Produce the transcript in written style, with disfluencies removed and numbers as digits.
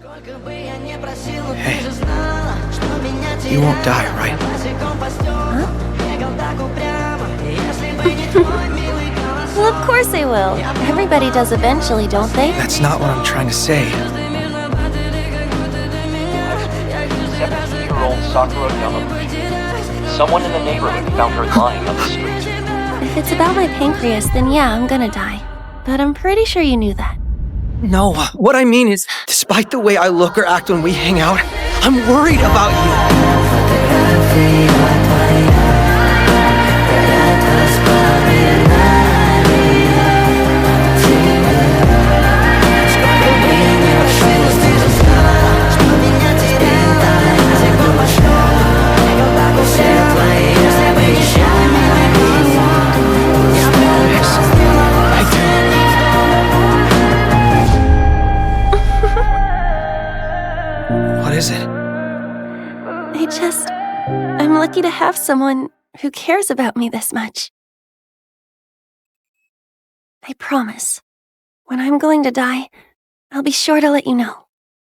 Hey, you won't die, right? Huh? Well, of course I will. Everybody does eventually, don't they? That's not what I'm trying to say. 17-year-old Sakura Yamaguchi. Someone in the neighborhood found her lying on the street. If it's about my pancreas, then yeah, I'm gonna die. But I'm pretty sure you knew that. No, what I mean is, despite the way I look or act when we hang out, I'm worried about you. What is it? I'm lucky to have someone who cares about me this much. I promise, when I'm going to die, I'll be sure to let you know.